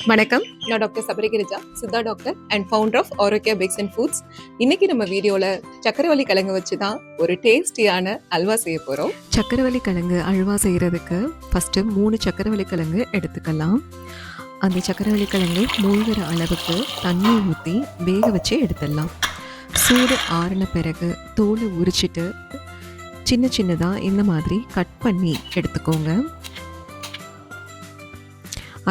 வணக்கம், நான் doctor Sabarigirija, Siddha doctor and founder of Arokya packs and foods. இன்னைக்கு நம்ம வீடியோவில் சக்கரவள்ளி கிழங்கு வச்சு தான் ஒரு டேஸ்டியான அல்வா செய்ய போகிறோம். சக்கரவள்ளி கிழங்கு அல்வா செய்கிறதுக்கு ஃபஸ்ட்டு 3 சக்கரவள்ளி கிழங்கு எடுத்துக்கலாம். அந்த சக்கரவள்ளி கிழங்கு மூழ்கிற அளவுக்கு தண்ணி ஊற்றி வேக வச்சு எடுத்துடலாம். சூடு ஆறின பிறகு தோலை உரிச்சிட்டு சின்ன சின்னதாக இந்த மாதிரி கட் பண்ணி எடுத்துக்கோங்க.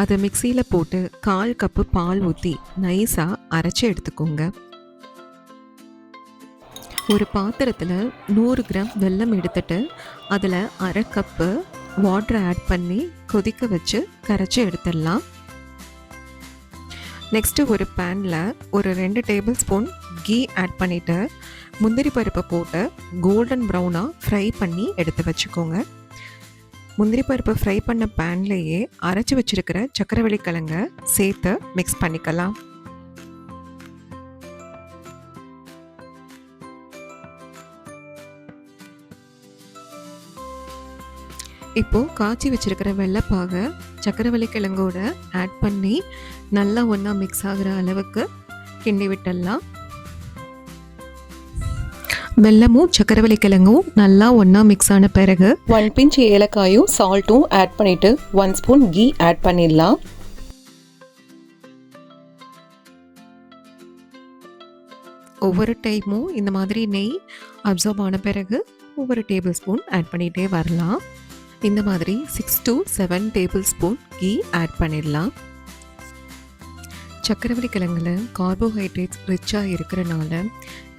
அதை மிக்சியில் போட்டு 1/4 கப்பு பால் ஊற்றி நைஸாக அரைச்சி எடுத்துக்கோங்க. ஒரு பாத்திரத்தில் 100 கிராம் வெல்லம் எடுத்துட்டு அதில் 1/2 கப்பு வாட்டரை ஆட் பண்ணி கொதிக்க வச்சு கரைச்சி எடுத்துடலாம். நெக்ஸ்ட்டு ஒரு பேனில் ஒரு 2 டேபிள் ஸ்பூன் கீ ஆட் பண்ணிவிட்டு முந்திரி பருப்பை போட்டு கோல்டன் ப்ரௌனாக ஃப்ரை பண்ணி எடுத்து வச்சுக்கோங்க. முந்திரி பருப்பு ஃப்ரை பண்ண பேன்லேயே அரைச்சி வச்சிருக்கிற சக்கரவள்ளி கிழங்க சேர்த்து மிக்ஸ் பண்ணிக்கலாம். இப்போது காய்ச்சி வச்சிருக்கிற வெள்ளைப்பாகை சக்கரவள்ளி கிழங்கோட ஆட் பண்ணி நல்லா ஒன்றா மிக்ஸ் ஆகிற அளவுக்கு கிண்டி விட்டுடலாம். வெல்லமும் சக்கரவள்ளி கிழங்கும் நல்லா ஒன்றா மிக்ஸ் ஆன பிறகு 1 பிஞ்ச் ஏலக்காயும் சால்ட்டும் ஆட் பண்ணிவிட்டு 1 ஸ்பூன் கீ ஆட் பண்ணிடலாம். ஒவ்வொரு டைமும் இந்த மாதிரி நெய் அப்சர்வ் ஆன பிறகு ஒவ்வொரு டேபிள் ஸ்பூன் ஆட் பண்ணிகிட்டே வரலாம். இந்த மாதிரி 6 to 7 table spoon ghee add பண்ணிடலாம். சக்கரவள்ளி கிழங்குல கார்போஹைட்ரேட்ஸ் ரிச்சாக இருக்கிறனால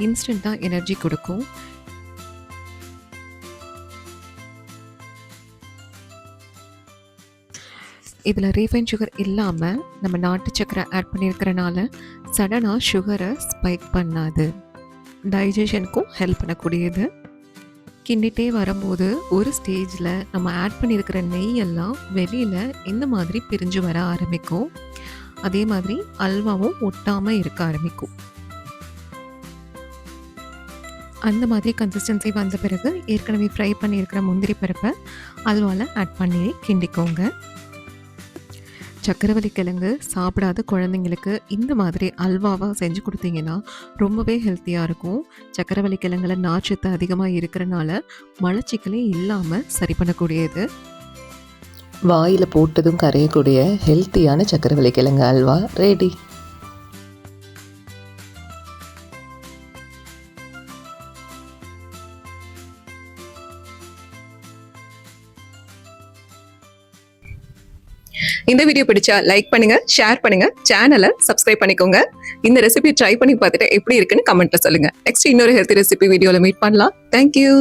இன்ஸ்டண்ட்டாக எனர்ஜி கொடுக்கும். இதில் ரீஃபைன் சுகர் இல்லாமல் நம்ம நாட்டு சக்கரை ஆட் பண்ணியிருக்கிறனால சடனாக சுகரை ஸ்பைக் பண்ணாது. டைஜஷனுக்கும் ஹெல்ப் பண்ணக்கூடியது. கிண்டிகிட்டே வரும்போது ஒரு ஸ்டேஜில் நம்ம ஆட் பண்ணியிருக்கிற நெய்யெல்லாம் வெளியில் இந்த மாதிரி பிரிஞ்சு வர ஆரம்பிக்கும். அதே மாதிரி அல்வாவும் ஒட்டாமல் இருக்க ஆரம்பிக்கும். அந்த மாதிரி கன்சிஸ்டன்சி வந்த பிறகு ஏற்கனவே ஃப்ரை பண்ணியிருக்கிற முந்திரி பருப்பை அல்வாவில் ஆட் பண்ணி கிண்டிக்கோங்க. சக்கரவள்ளி கிழங்கு சாப்பிடாத குழந்தைங்களுக்கு இந்த மாதிரி அல்வாவாக செஞ்சு கொடுத்தீங்கன்னா ரொம்பவே ஹெல்த்தியாக இருக்கும். சக்கரவள்ளி கிழங்குல நார்ச்சத்து அதிகமாக இருக்கிறனால மலச்சிக்கலே இல்லாமல் சரி பண்ணக்கூடியது. வாயில் போட்டதும் கரையக்கூடிய ஹெல்த்தியான சக்கரவள்ளி கிழங்கு அல்வா ரெடி. இந்த வீடியோ பிடிச்சா லைக் பண்ணுங்க, ஷேர் பண்ணுங்க, சேனலை சப்ஸ்கிரைப் பண்ணிக்கோங்க. இந்த ரெசிபி ட்ரை பண்ணி பார்த்துட்டு எப்படி இருக்குன்னு கமெண்ட்ல சொல்லுங்க. நெக்ஸ்ட் இன்னொரு ஹெல்த்தி ரெசிபி வீடியோல மீட் பண்ணலாம். தேங்க்யூ.